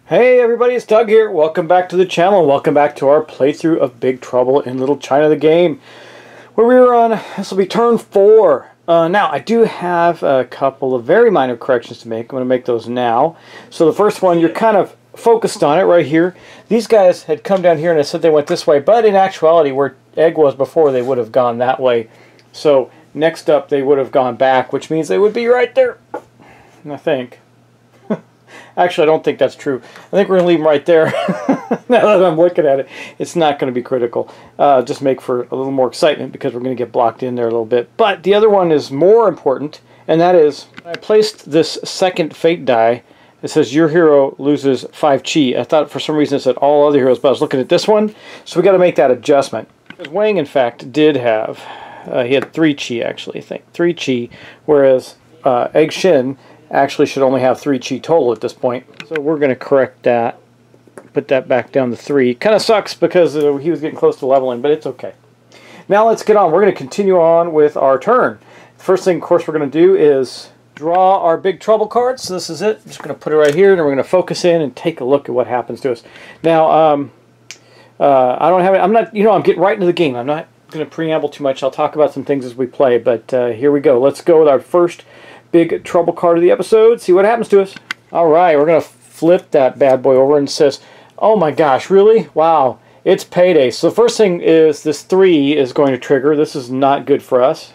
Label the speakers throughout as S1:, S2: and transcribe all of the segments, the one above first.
S1: Hey everybody, it's Doug here. Welcome back to the channel. Welcome back to our playthrough of Big Trouble in Little China the game, where we were on, this will be turn 4. Now, I do have a couple of very minor corrections to make. I'm going to make those now. So the first one, you're kind of focused on it right here. These guys had come down here and I said they went this way, but in actuality, where Egg was before, they would have gone that way. So next up, they would have gone back, which means they would be right there, I think. Actually, I don't think that's true. I think we're going to leave them right there. Now that I'm looking at it, it's not going to be critical. Just make for a little more excitement because we're going to get blocked in there a little bit. But the other one is more important, and that is I placed this second fate die. It says your hero loses 5 chi. I thought for some reason it said all other heroes, but I was looking at this one, so we got to make that adjustment. Because Wang, in fact, did have, he had 3 chi actually, I think. 3 chi, whereas Egg Shin actually should only have 3 chi total at this point. So we're going to correct that. Put that back down to 3. Kind of sucks because he was getting close to leveling, but it's okay. Now let's get on. We're going to continue on with our turn. The first thing, of course, we're going to do is draw our Big Trouble cards. So this is it. I'm just going to put it right here, and we're going to focus in and take a look at what happens to us. Now, I don't have it. I'm not, I'm getting right into the game. I'm not going to preamble too much. I'll talk about some things as we play, but here we go. Let's go with our first Big Trouble card of the episode. See what happens to us. All right, we're going to flip that bad boy over and it says, oh my gosh, really? Wow, it's payday. So the first thing is this 3 is going to trigger. This is not good for us.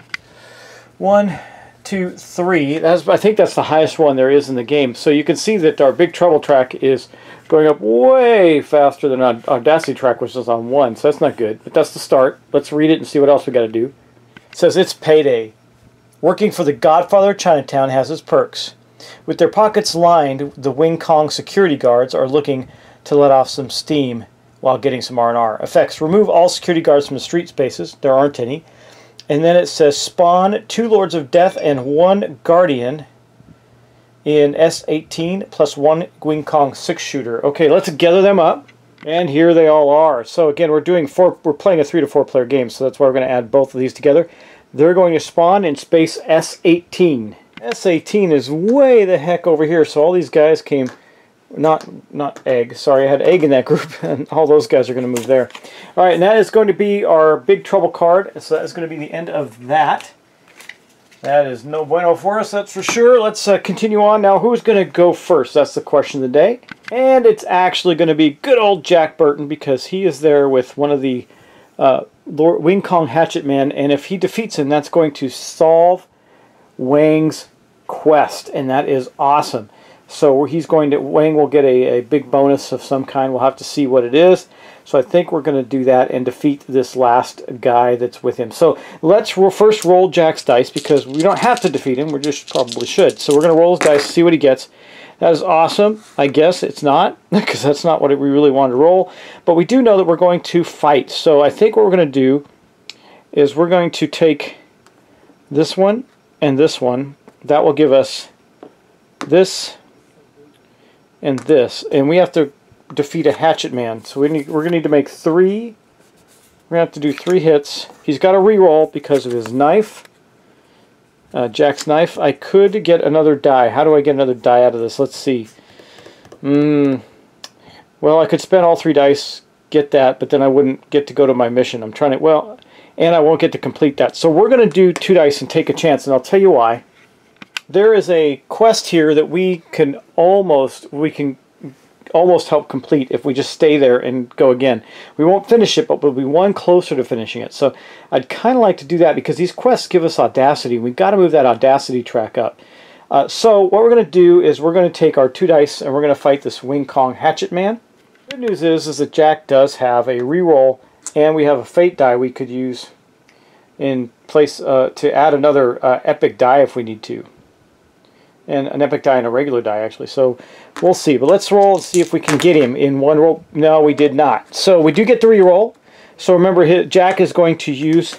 S1: 1, 2, 3. I think that's the highest one there is in the game. So you can see that our Big Trouble track is going up way faster than our Audacity track, which is on 1. So that's not good, but that's the start. Let's read it and see what else we got to do. It says it's payday. Working for the Godfather of Chinatown has its perks. With their pockets lined, the Wing Kong security guards are looking to let off some steam while getting some R&R. Effects: remove all security guards from the street spaces. There aren't any. And then it says spawn 2 Lords of Death and 1 Guardian in S18 plus 1 Wing Kong 6-shooter. Okay, let's gather them up. And here they all are. So again, we're playing a 3 to 4 player game, so that's why we're going to add both of these together. They're going to spawn in space S18. S18 is way the heck over here, so all these guys came, not Egg, sorry, I had Egg in that group, and all those guys are going to move there. Alright, and that is going to be our Big Trouble card, so that is going to be the end of that. That is no bueno for us, that's for sure. Let's continue on. Now, who's going to go first? That's the question of the day. And it's actually going to be good old Jack Burton, because he is there with one of the Wing Kong Hatchet Man, and if he defeats him, that's going to solve Wang's quest, and that is awesome. So Wang will get a big bonus of some kind. We'll have to see what it is. So I think we're going to do that and defeat this last guy that's with him. So let's first roll Jack's dice, because we don't have to defeat him. We just probably should. So we're going to roll his dice, see what he gets. That is awesome. I guess it's not, because that's not what we really wanted to roll. But we do know that we're going to fight. So I think what we're going to do is we're going to take this one and this one. That will give us this and this. And we have to defeat a Hatchet Man. So we're going to need to make 3. We're going to have to do 3 hits. He's got to reroll because of his knife. Jack's knife. I could get another die. How do I get another die out of this? Let's see. Well, I could spend all 3 dice, get that, but then I wouldn't get to go to my mission. I'm trying to, well, and I won't get to complete that. So we're going to do 2 dice and take a chance, and I'll tell you why. There is a quest here that we can almost help complete if we just stay there and go again. We won't finish it, but we'll be one closer to finishing it. So I'd kind of like to do that, because these quests give us Audacity. We've got to move that Audacity track up. So what we're going to do is we're going to take our 2 dice and we're going to fight this Wing Kong Hatchet Man. The good news is that Jack does have a reroll, and we have a fate die we could use in place to add another epic die if we need to. And an epic die and a regular die, actually. So we'll see. But let's roll and see if we can get him in one roll. No, we did not. So we do get the reroll. So remember, Jack is going to use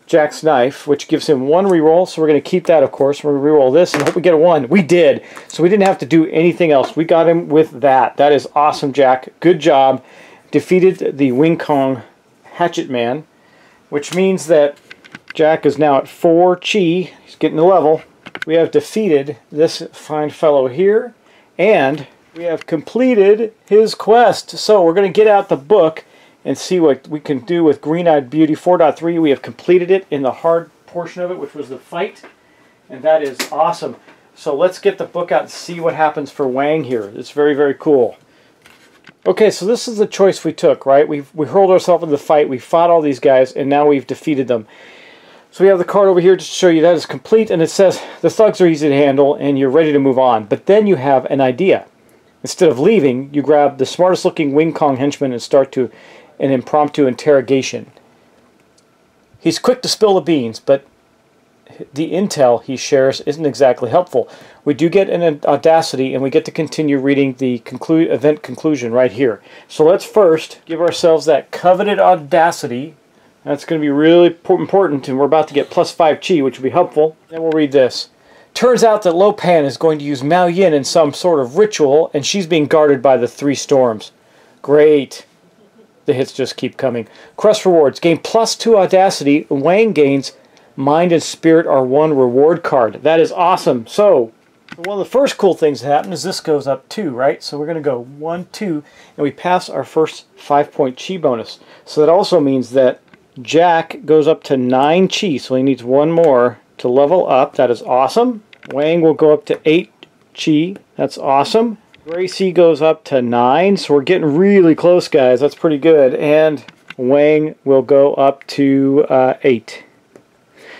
S1: Jack's knife, which gives him 1 reroll. So we're going to keep that, of course. We're going to reroll this and hope we get a 1. We did. So we didn't have to do anything else. We got him with that. That is awesome, Jack. Good job. Defeated the Wing Kong Hatchet Man, which means that Jack is now at 4 chi. He's getting the level. We have defeated this fine fellow here, and We have completed his quest. So we're going to get out the book and see what we can do with Green-Eyed Beauty 4.3. We have completed it in the hard portion of it, which was the fight. And that is awesome. So let's get the book out and see what happens for Wang here. It's very, very cool. Okay, so this is the choice we took, right? We hurled ourselves into the fight. We fought all these guys, and now we've defeated them. So we have the card over here to show you that is complete, and it says the thugs are easy to handle, and you're ready to move on. But then you have an idea. Instead of leaving, you grab the smartest-looking Wing Kong henchman and start to an impromptu interrogation. He's quick to spill the beans, but the intel he shares isn't exactly helpful. We do get an Audacity, and we get to continue reading the event conclusion right here. So let's first give ourselves that coveted Audacity. That's going to be really important, and we're about to get +5 chi, which will be helpful. Then we'll read this. Turns out that Lo Pan is going to use Miao Yin in some sort of ritual, and she's being guarded by the 3 storms. Great. The hits just keep coming. Quest rewards. Gain +2 Audacity. Wang gains Mind and Spirit are 1 reward card. That is awesome. So, one of the first cool things that happen is this goes up 2, right? So we're going to go 1, 2, and we pass our first 5-point chi bonus. So that also means that Jack goes up to 9 chi, so he needs 1 more to level up. That is awesome. Wang will go up to 8 chi. That's awesome. Gracie goes up to 9, so we're getting really close, guys. That's pretty good. And Wang will go up to 8.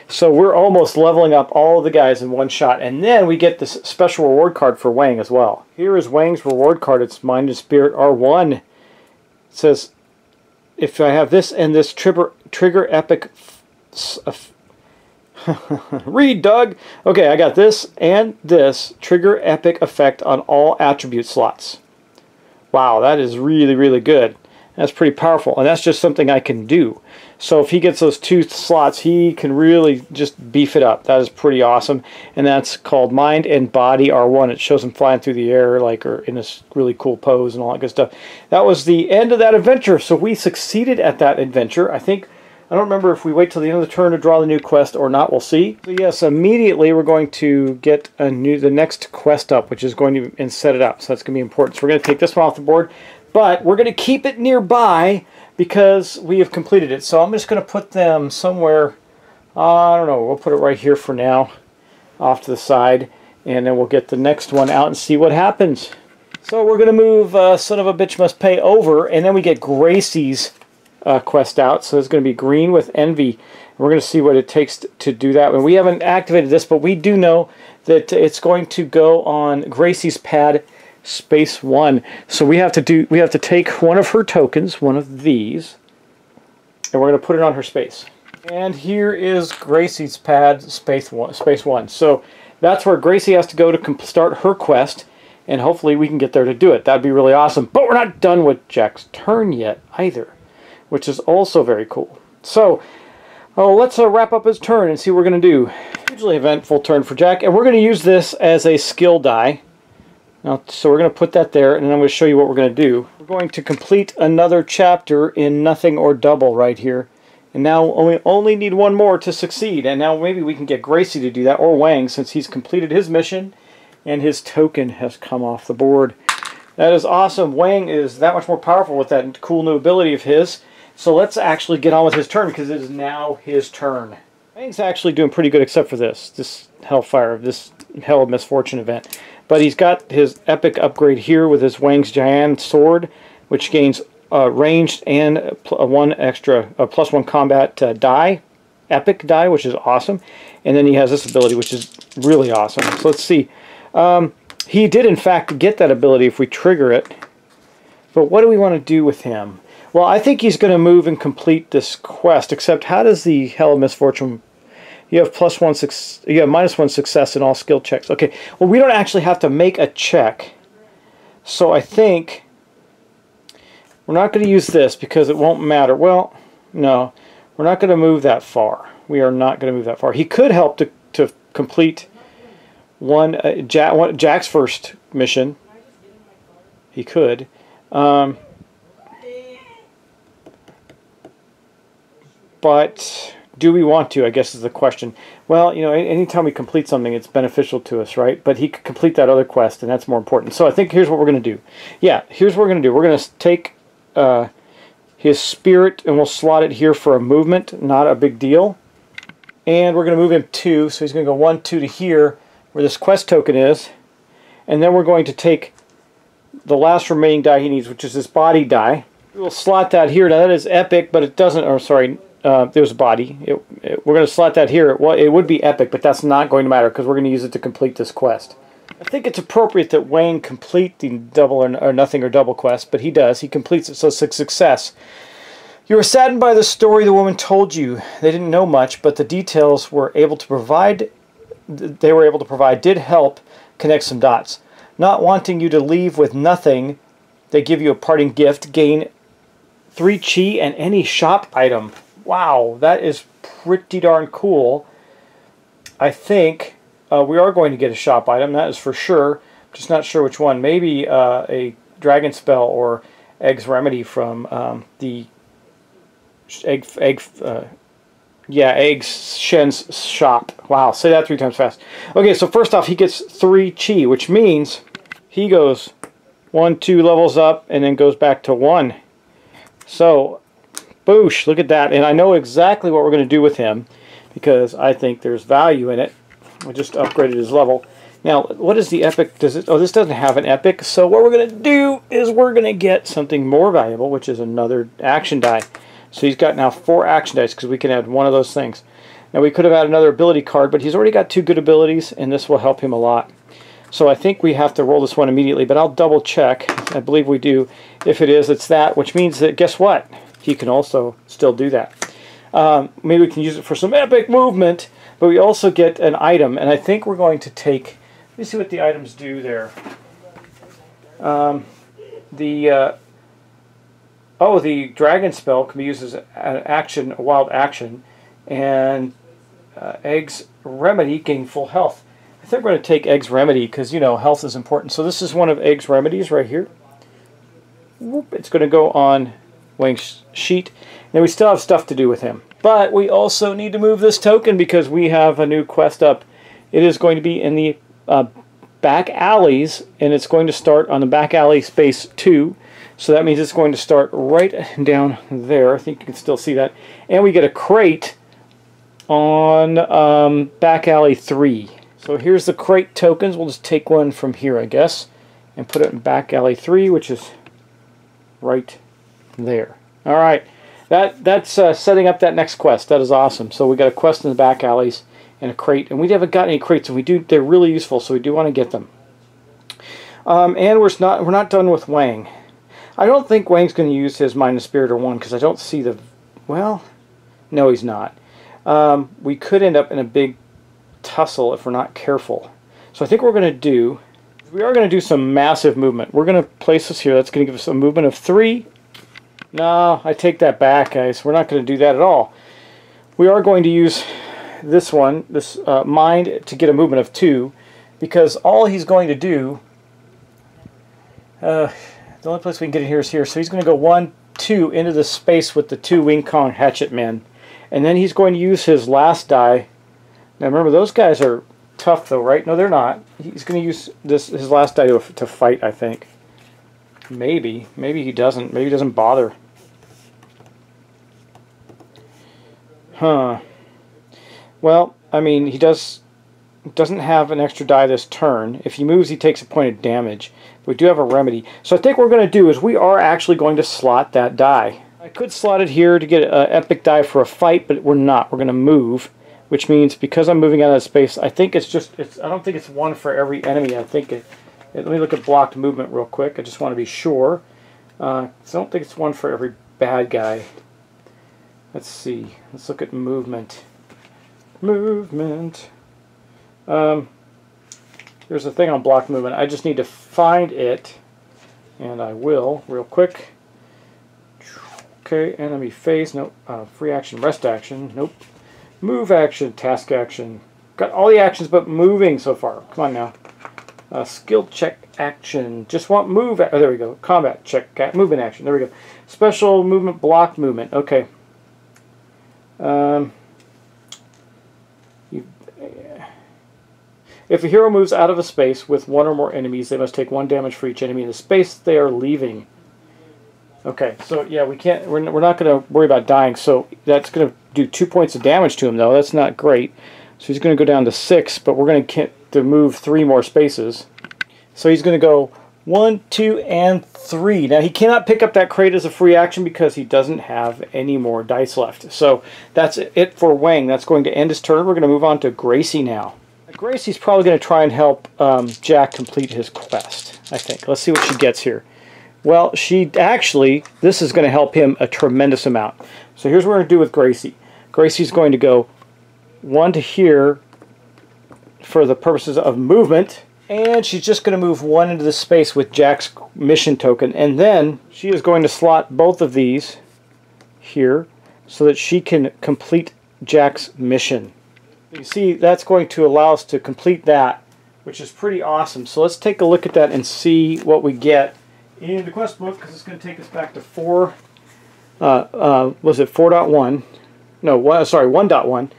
S1: So we're almost leveling up all of the guys in one shot. And then we get this special reward card for Wang as well. Here is Wang's reward card. It's Mind and Spirit are 1. It says, if I have this and this trigger epic... Read, Doug! Okay, I got this and this trigger epic effect on all attribute slots. Wow, that is really, really good. That's pretty powerful, and that's just something I can do. So if he gets those 2 slots, he can really just beef it up. That is pretty awesome, and that's called Mind and Body R1. It shows him flying through the air, like, or in this really cool pose and all that good stuff. That was the end of that adventure, so we succeeded at that adventure. I don't remember if we wait till the end of the turn to draw the new quest or not. We'll see. So yes, immediately we're going to get the next quest up, which is going to and set it up. So that's going to be important. So we're going to take this one off the board, but we're going to keep it nearby because we have completed it. So I'm just going to put them somewhere. I don't know. We'll put it right here for now, off to the side, and then we'll get the next one out and see what happens. So we're going to move Son of a Bitch Must Pay over, and then we get Gracie's quest out. So it's going to be Green with Envy. We're going to see what it takes to do that. And we haven't activated this, but we do know that it's going to go on Gracie's pad space 1. So we have to take one of her tokens, one of these, and we're going to put it on her space. And here is Gracie's pad space 1. So that's where Gracie has to go to start her quest, and hopefully we can get there to do it. That'd be really awesome. But we're not done with Jack's turn yet either, which is also very cool. So, let's wrap up his turn and see what we're going to do. Hugely eventful turn for Jack, and we're going to use this as a skill die. Now, so we're going to put that there, and then I'm going to show you what we're going to do. We're going to complete another chapter in Nothing or Double right here. And now we only need 1 more to succeed. And now maybe we can get Gracie to do that, or Wang, since he's completed his mission, and his token has come off the board. That is awesome. Wang is that much more powerful with that cool new ability of his. So let's actually get on with his turn, because it is now his turn. Wang's actually doing pretty good except for this Hellfire, this Hell of Misfortune event. But he's got his epic upgrade here with his Wang's Giant Sword, which gains ranged and +1 combat die, epic die, which is awesome. And then he has this ability, which is really awesome. So let's see. He did, in fact, get that ability if we trigger it. But what do we want to do with him? Well, I think he's going to move and complete this quest, except how does the Hell of Misfortune... You have you have -1 success in all skill checks. Okay, well, we don't actually have to make a check. So I think we're not going to use this because it won't matter. Well, no, we're not going to move that far. We are not going to move that far. He could help to complete Jack's first mission. He could. But Do we want to, I guess is the question. Well, you know, anytime we complete something, it's beneficial to us, right? But he could complete that other quest, and that's more important. So I think here's what we're going to do. Yeah, here's what we're going to do. We're going to take his spirit, and we'll slot it here for a movement. Not a big deal. And we're going to move him 2, so he's going to go 1, 2 to here, where this quest token is. And then we're going to take the last remaining die he needs, which is this body die. We'll slot that here. Now that is epic, but it doesn't, or sorry, there's a body. We're going to slot that here. Well, it would be epic, but that's not going to matter because we're going to use it to complete this quest. I think it's appropriate that Wang complete the double or nothing or double quest, but he does. He completes it, so it's a success. You were saddened by the story the woman told you. They didn't know much, but the details were able to provide. They were able to provide did help connect some dots. Not wanting you to leave with nothing, they give you a parting gift. Gain 3 chi and any shop item. Wow, that is pretty darn cool. I think we are going to get a shop item, that is for sure. Just not sure which one. Maybe a Dragon Spell or Egg's Remedy from the Egg's Shen's shop. Wow, say that 3 times fast. Okay, so first off, he gets 3 chi, which means he goes 1, 2 levels up, and then goes back to 1. So, boosh, look at that. And I know exactly what we're going to do with him, because I think there's value in it. We just upgraded his level. Now, what is the epic? Does it? Oh, this doesn't have an epic. So what we're going to do is we're going to get something more valuable, which is another action die. So he's got now 4 action dice because we can add one of those things. Now we could have had another ability card, but he's already got 2 good abilities, and this will help him a lot. So I think we have to roll this one immediately, but I'll double check. I believe we do. If it is, it's that, which means that, guess what? He can also still do that. Maybe we can use it for some epic movement, but we also get an item, and I think we're going to take, let me see what the items do there. The Dragon Spell can be used as an action, a wild action, and Egg's Remedy gain full health. I think we're going to take Egg's Remedy because, you know, health is important. So this is one of Egg's Remedies right here. Whoop, it's going to go on Wang's sheet. Now we still have stuff to do with him. But we also need to move this token because we have a new quest up. It is going to be in the back alleys, and it's going to start on the back alley space 2. So that means it's going to start right down there. I think you can still see that. And we get a crate on back alley 3. So here's the crate tokens. We'll just take one from here, I guess, and put it in back alley 3, which is right there. All right, that's setting up that next quest. That is awesome. So we got a quest in the back alleys and a crate, and we haven't got any crates, and we do. They're really useful, so we do want to get them. And we're not done with Wang. I don't think Wang's going to use his Mind and Spirit or 1 because I don't see the. Well, no, he's not. We could end up in a big tussle if we're not careful. So I think what we're going to do, we are going to do some massive movement. We're going to place this here. That's going to give us a movement of 3. No, I take that back, guys. We're not going to do that at all. We are going to use this one, this Mind, to get a movement of 2, because all he's going to do, the only place we can get it here is here. So he's going to go 1, 2 into the space with the 2 Wing Kong Hatchet Men. And then he's going to use his last die. Now remember, those guys are tough though, right? No, they're not. He's going to use his last die to fight, I think. Maybe. Maybe he doesn't. Maybe he doesn't bother. Huh. Well, I mean, he doesn't have an extra die this turn. If he moves, he takes a point of damage. But we do have a remedy. So I think what we're going to do is we are actually going to slot that die. I could slot it here to get an epic die for a fight, but we're not. We're going to move, which means because I'm moving out of space, I think it's just, I don't think it's 1 for every enemy. I think let me look at blocked movement real quick. I just want to be sure. I don't think it's 1 for every bad guy. Let's see. Let's look at movement. Movement. There's a thing on blocked movement. I just need to find it, and I will real quick. Okay, enemy phase. Nope. Free action, rest action. Nope. Move action, task action. Got all the actions but moving so far. Come on now. Skill check action. Just want move. Oh, there we go. Combat check. Movement action. There we go. Special movement, block movement. Okay. If a hero moves out of a space with one or more enemies, they must take 1 damage for each enemy in the space they are leaving. Okay, so yeah, we're not going to worry about dying. So that's going to do 2 points of damage to him, though. That's not great. So he's going to go down to 6, but we're going to move 3 more spaces. So he's going to go 1, 2, and 3. Now he cannot pick up that crate as a free action because he doesn't have any more dice left. So that's it for Wang. That's going to end his turn. We're going to move on to Gracie now. Gracie's probably going to try and help Jack complete his quest, I think. Let's see what she gets here. Well, this is going to help him a tremendous amount. So here's what we're going to do with Gracie. Gracie's going to go 1 to here for the purposes of movement. And she's just going to move 1 into the space with Jack's mission token. And then she is going to slot both of these here so that she can complete Jack's mission. You see, that's going to allow us to complete that, which is pretty awesome. So let's take a look at that and see what we get in the quest book, because it's going to take us back to 4.1? No, sorry, 1.1.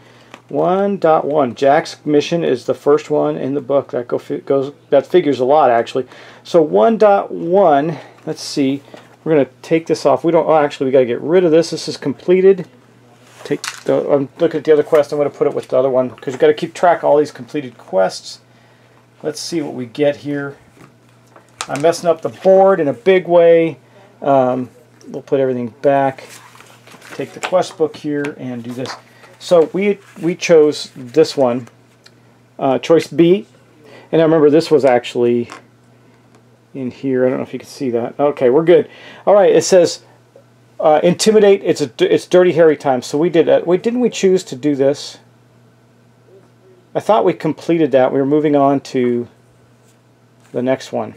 S1: 1.1. Jack's mission is the first one in the book. That figures a lot, actually. So 1.1. Let's see. We're going to take this off. We got to get rid of this. This is completed. I'm looking at the other quest. I'm going to put it with the other one because you've got to keep track of all these completed quests. Let's see what we get here. I'm messing up the board in a big way. We'll put everything back. Take the quest book here and do this. So we chose this one, choice B, and I remember this was actually in here. I don't know if you can see that. Okay, we're good. All right, it says intimidate. It's Dirty Harry time. So we did. Didn't we choose to do this? I thought we completed that. We were moving on to the next one.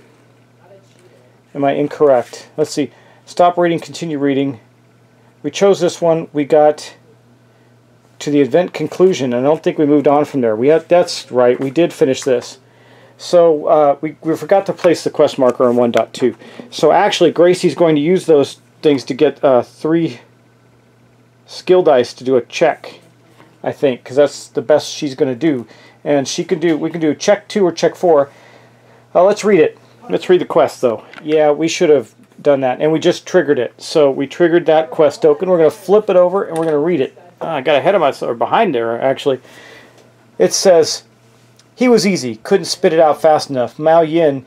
S1: Am I incorrect? Let's see. Stop reading, continue reading. We chose this one. We got to the event conclusion. I don't think we moved on from there. That's right. We did finish this. So we forgot to place the quest marker on 1.2. So actually, Gracie's going to use those things to get 3 skill dice to do a check, I think, because that's the best she's going to do. And we can do check 2 or check 4. Let's read it. Let's read the quest, though. Yeah, we should have done that, and we just triggered it. So we triggered that quest token. We're going to flip it over, and we're going to read it. I got ahead of myself, or behind there, actually. It says, he was easy, couldn't spit it out fast enough. Mao Yin,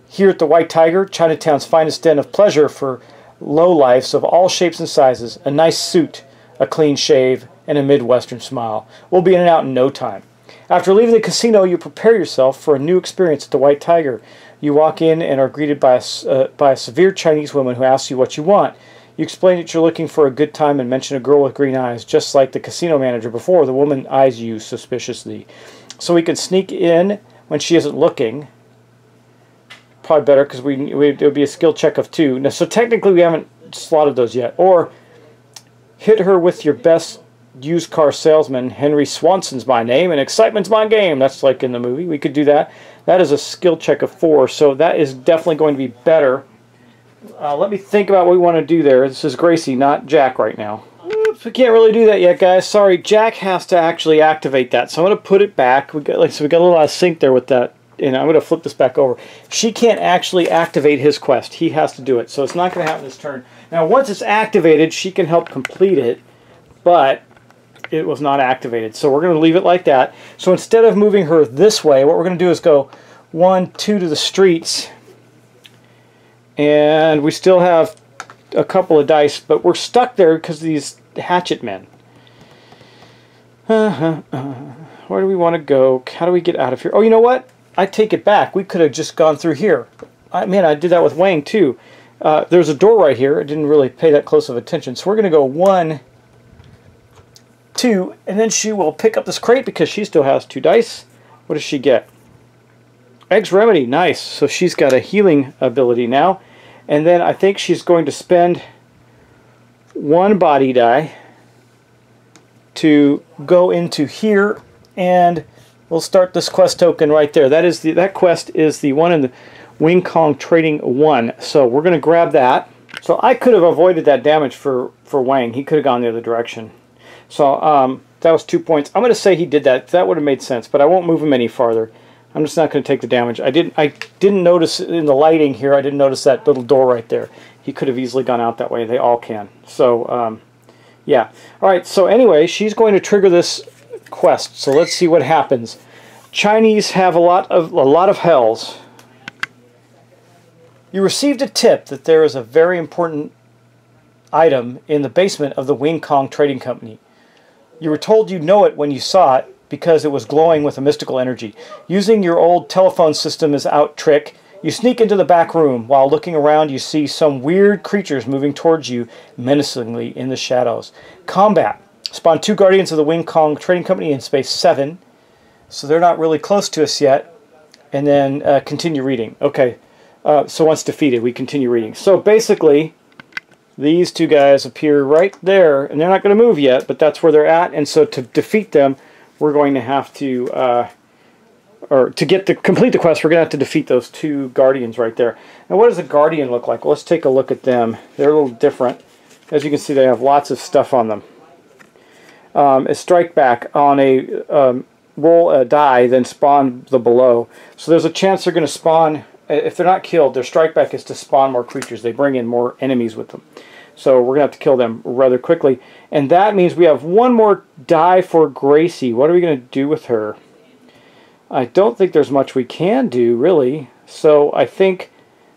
S1: here at the White Tiger, Chinatown's finest den of pleasure for lowlifes of all shapes and sizes. A nice suit, a clean shave, and a Midwestern smile. We'll be in and out in no time. After leaving the casino, you prepare yourself for a new experience at the White Tiger. You walk in and are greeted by a severe Chinese woman who asks you what you want. You explain that you're looking for a good time and mention a girl with green eyes. Just like the casino manager before, the woman eyes you suspiciously. So we can sneak in when she isn't looking. Probably better because it would be a skill check of 2. Now, so technically we haven't slotted those yet. Or hit her with your best used car salesman. Henry Swanson's my name and excitement's my game. That's like in the movie. We could do that. That is a skill check of 4. So that is definitely going to be better. Let me think about what we want to do there. This is Gracie, not Jack right now. Oops, we can't really do that yet, guys. Sorry, Jack has to actually activate that. So I'm going to put it back. We got a little out of sync there with that. And I'm going to flip this back over. She can't actually activate his quest. He has to do it. So it's not going to happen this turn. Now, once it's activated, she can help complete it. But it was not activated. So we're going to leave it like that. So instead of moving her this way, what we're going to do is go 1, 2 to the streets. And we still have a couple of dice, but we're stuck there because of these hatchet men. Where do we want to go? How do we get out of here? Oh, you know what? I take it back. We could have just gone through here. Man, I did that with Wang too. There's a door right here. I didn't really pay that close of attention. So we're going to go 1, 2, and then she will pick up this crate because she still has 2 dice. What does she get? Egg's Remedy. Nice. So she's got a healing ability now. And then I think she's going to spend 1 body die to go into here, and we'll start this quest token right there. That quest is the one in the Wing Kong Trading 1. So we're going to grab that. So I could have avoided that damage for Wang. He could have gone the other direction. So that was 2 points. I'm going to say he did that. That would have made sense, but I won't move him any farther. I'm just not going to take the damage. I didn't notice in the lighting here, I didn't notice that little door right there. He could have easily gone out that way. They all can. So, yeah. Alright, so anyway, she's going to trigger this quest. So let's see what happens. Chinese have a lot of hells. You received a tip that there is a very important item in the basement of the Wing Kong Trading Company. You were told you know it when you saw it because it was glowing with a mystical energy. Using your old telephone system as out trick, you sneak into the back room. While looking around, you see some weird creatures moving towards you menacingly in the shadows. Combat. Spawn 2 Guardians of the Wing Kong Trading Company in space 7. So they're not really close to us yet. And then continue reading. Okay. So once defeated, we continue reading. So basically, these two guys appear right there, and they're not going to move yet, but that's where they're at. And so to defeat them, we're going to have to, or to complete the quest, we're going to have to defeat those 2 guardians right there. Now, what does a guardian look like? Well, let's take a look at them. They're a little different. As you can see, they have lots of stuff on them. A strike back on a roll a die, then spawn the below. So there's a chance they're going to spawn. If they're not killed, their strike back is to spawn more creatures. They bring in more enemies with them. So we're going to have to kill them rather quickly. And that means we have one more die for Gracie. What are we going to do with her? I don't think there's much we can do, really. So I think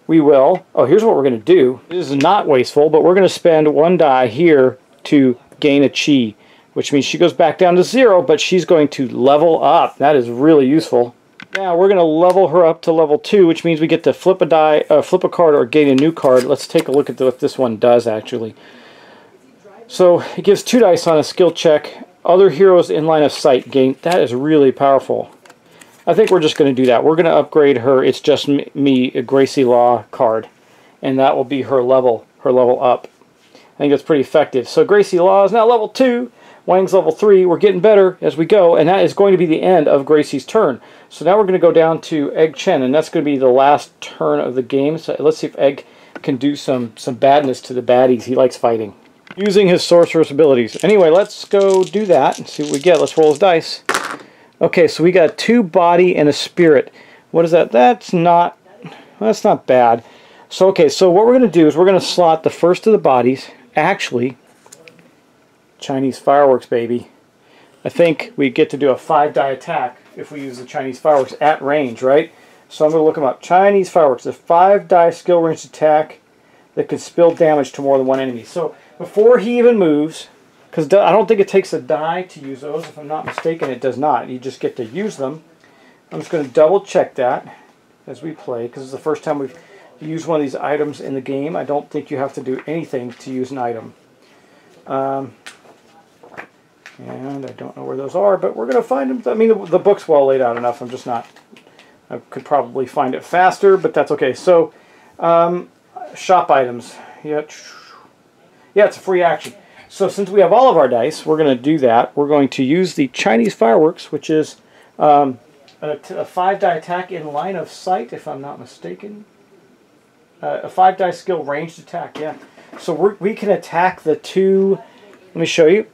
S1: we will. Oh, here's what we're going to do. This is not wasteful, but we're going to spend 1 die here to gain a chi, which means she goes back down to 0, but she's going to level up. That is really useful. Now we're going to level her up to level 2, which means we get to flip a card or gain a new card. Let's take a look at what this one does actually. So it gives 2 dice on a skill check. Other heroes in line of sight gain. That is really powerful. I think we're just going to do that. We're going to upgrade her. It's just me, a Gracie Law card, and that will be her level up. I think that's pretty effective. So Gracie Law is now level 2. Wang's level 3. We're getting better as we go, and that is going to be the end of Gracie's turn. So now we're going to go down to Egg Chen, and that's going to be the last turn of the game. So let's see if Egg can do some badness to the baddies he likes fighting, using his sorceress abilities. Anyway, let's go do that and see what we get. Let's roll his dice. Okay, so we got 2 body and a spirit. What is that? That's not bad. So okay, so what we're going to do is we're going to slot the first of the bodies. Actually, Chinese fireworks, baby. I think we get to do a 5-die attack if we use the Chinese fireworks at range, right? So I'm going to look them up. Chinese fireworks, a 5-die skill range attack that can spill damage to more than one enemy. So before he even moves, because I don't think it takes a die to use those, if I'm not mistaken, it does not. You just get to use them. I'm just going to double check that as we play, because it's the first time we've used one of these items in the game. I don't think you have to do anything to use an item. And I don't know where those are, but we're going to find them. I mean, the book's well laid out enough. I'm just not... I could probably find it faster, but that's okay. So, shop items. Yeah, it's a free action. So since we have all of our dice, we're going to do that. We're going to use the Chinese fireworks, which is a 5-die attack in line of sight, if I'm not mistaken. A 5-die skill ranged attack, yeah. So we can attack the 2... Let me show you.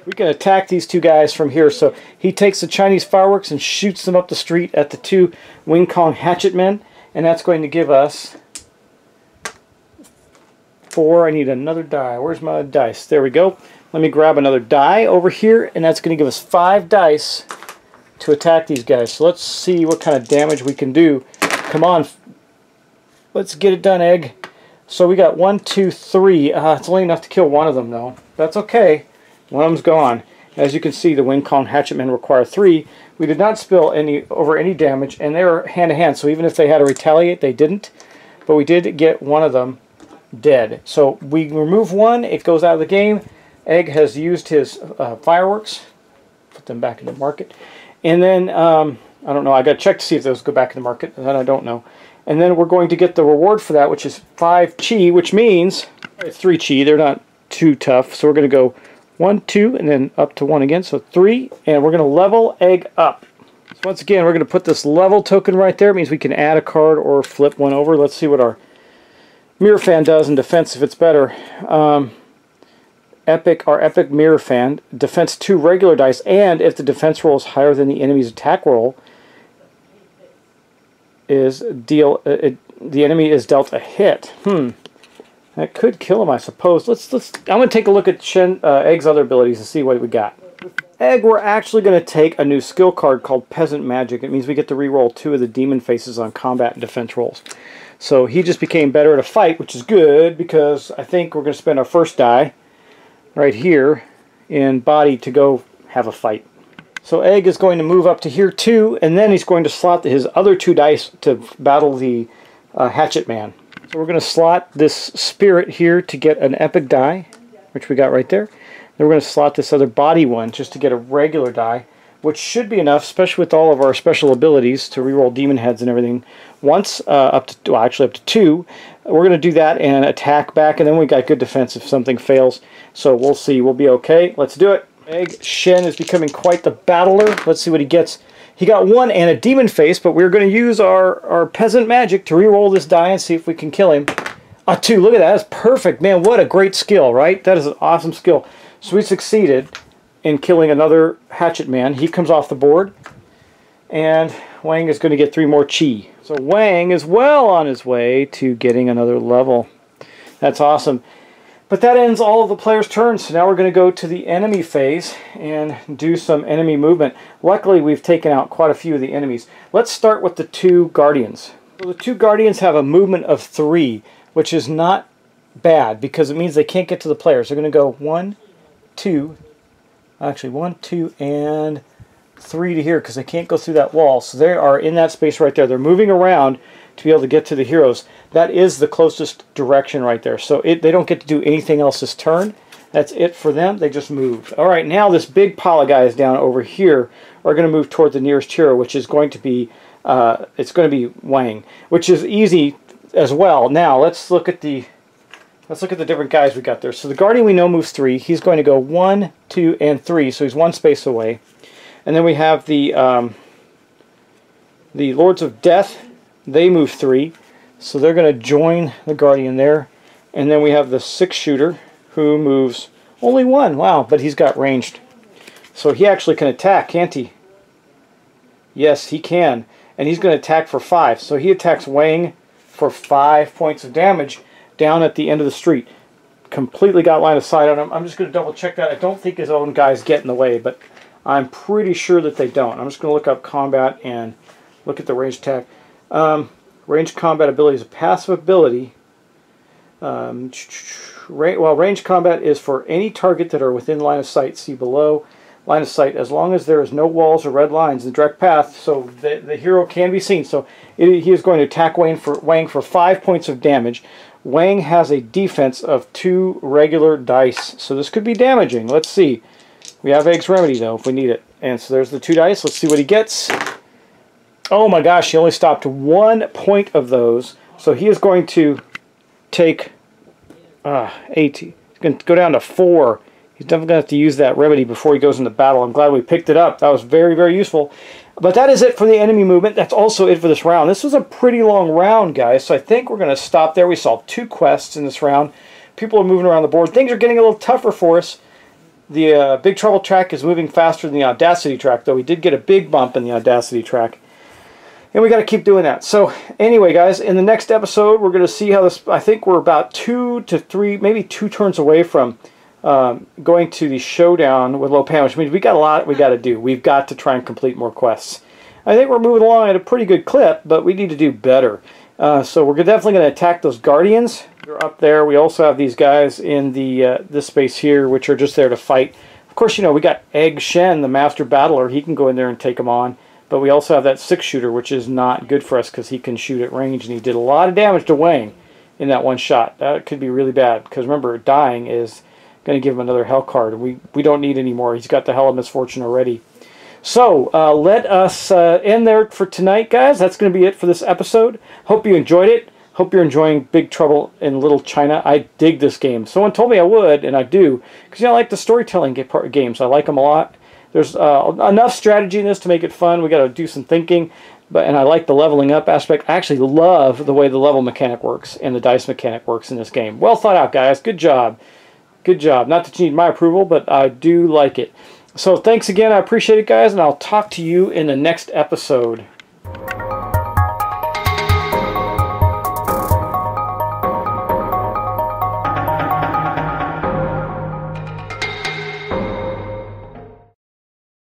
S1: We can attack these 2 guys from here. So he takes the Chinese fireworks and shoots them up the street at the 2 Wing Kong hatchet men. And that's going to give us 4. I need another die. Where's my dice? There we go. Let me grab another die over here. And that's going to give us 5 dice to attack these guys. So let's see what kind of damage we can do. Come on. Let's get it done, Egg. So we got 1, 2, 3. It's only enough to kill one of them, though. That's okay. One of them's gone. As you can see, the Wing Kong hatchetmen require 3. We did not spill over any damage, and they were hand-to-hand, so even if they had to retaliate, they didn't. But we did get one of them dead. So we remove one, it goes out of the game. Egg has used his fireworks. Put them back in the market. And then, I don't know, I got to check to see if those go back in the market. That I don't know. And then we're going to get the reward for that, which is 5 chi, which means it's 3 chi. They're not too tough. So we're going to go 1, 2, and then up to 1 again. So 3, and we're going to level Egg up. So once again, we're going to put this level token right there. It means we can add a card or flip one over. Let's see what our Mirror Fan does in defense if it's better. Our Epic Mirror Fan, defense 2 regular dice, and if the defense roll is higher than the enemy's attack roll, is the enemy is dealt a hit. That could kill him, I suppose. I'm going to take a look at Egg's other abilities and see what we got. Egg, we're actually going to take a new skill card called Peasant Magic. It means we get to reroll 2 of the demon faces on combat and defense rolls. So he just became better at a fight, which is good because I think we're going to spend our first die right here in body to go have a fight. So Egg is going to move up to here too, and then he's going to slot his other 2 dice to battle the Hatchet Man. So we're going to slot this Spirit here to get an epic die, which we got right there. Then we're going to slot this other body one just to get a regular die, which should be enough, especially with all of our special abilities to reroll demon heads and everything. Once, up to 2. We're going to do that and attack back, and then we got good defense if something fails. So we'll see. We'll be okay. Let's do it. Egg Shen is becoming quite the battler. Let's see what he gets. He got 1 and a demon face, but we're going to use our Peasant Magic to reroll this die and see if we can kill him. A 2. Look at that. That's perfect. Man, what a great skill, right? That is an awesome skill. So we succeeded in killing another Hatchet Man. He comes off the board, and Wang is going to get 3 more chi. So Wang is well on his way to getting another level. That's awesome. But that ends all of the players' turns. So now we're going to go to the enemy phase and do some enemy movement. Luckily, we've taken out quite a few of the enemies. Let's start with the 2 Guardians. So the 2 Guardians have a movement of 3, which is not bad because it means they can't get to the players. They're going to go 1, 2, actually 1, 2, and 3 to here because they can't go through that wall. So they are in that space right there. They're moving around to be able to get to the heroes. That is the closest direction right there. So they don't get to do anything else this turn. That's it for them. They just moved. All right, now this big pile of guys down over here are going to move toward the nearest hero, which is going to be Wang, which is easy as well. Now let's look at the different guys we got there. So the Guardian we know moves 3. He's going to go 1, 2, and 3. So he's 1 space away. And then we have the Lords of Death. They move 3. So they're going to join the Guardian there. And then we have the 6-shooter who moves only 1. Wow, but he's got ranged. So he actually can attack, can't he? Yes, he can. And he's going to attack for 5. So he attacks Wang for 5 points of damage down at the end of the street. Completely got line of sight on him. I'm just going to double check that. I don't think his own guys get in the way, but I'm pretty sure that they don't. I'm just going to look up combat and look at the range attack. Range combat ability is a passive ability. Well, range combat is for any target that are within line of sight. See below. Line of sight, as long as there is no walls or red lines in the direct path, so the hero can be seen. So he is going to attack Wang for 5 points of damage. Wang has a defense of 2 regular dice, so this could be damaging. Let's see. We have Egg's Remedy, though, if we need it. And so there's the 2 dice. Let's see what he gets. Oh my gosh, he only stopped 1 point of those. So he is going to take 8. He's going to go down to 4. He's definitely going to have to use that remedy before he goes into battle. I'm glad we picked it up. That was very, very useful. But that is it for the enemy movement. That's also it for this round. This was a pretty long round, guys, so I think we're going to stop there. We solved 2 quests in this round. People are moving around the board. Things are getting a little tougher for us. The Big Trouble track is moving faster than the Audacity track, though we did get a big bump in the Audacity track. And we got to keep doing that. So anyway, guys, in the next episode, we're going to see how this... I think we're about 2 to 3, maybe 2 turns away from going to the showdown with Lo Pan, which means we got a lot we got to do. We've got to try and complete more quests. I think we're moving along at a pretty good clip, but we need to do better. So we're definitely going to attack those Guardians. They're up there. We also have these guys in the this space here, which are just there to fight. Of course, you know, we got Egg Shen, the Master Battler. He can go in there and take them on. But we also have that 6-shooter, which is not good for us because he can shoot at range, and he did a lot of damage to Wang in that one shot. That could be really bad because remember, dying is going to give him another hell card. We don't need any more. He's got the Hell of Misfortune already. So let us end there for tonight, guys. That's going to be it for this episode. Hope you enjoyed it. Hope you're enjoying Big Trouble in Little China. I dig this game. Someone told me I would, and I do, because I like the storytelling games. I like them a lot. There's enough strategy in this to make it fun. We got to do some thinking, and I like the leveling up aspect. I actually love the way the level mechanic works and the dice mechanic works in this game. Well thought out, guys. Good job. Good job. Not that you need my approval, but I do like it. So thanks again. I appreciate it, guys, and I'll talk to you in the next episode.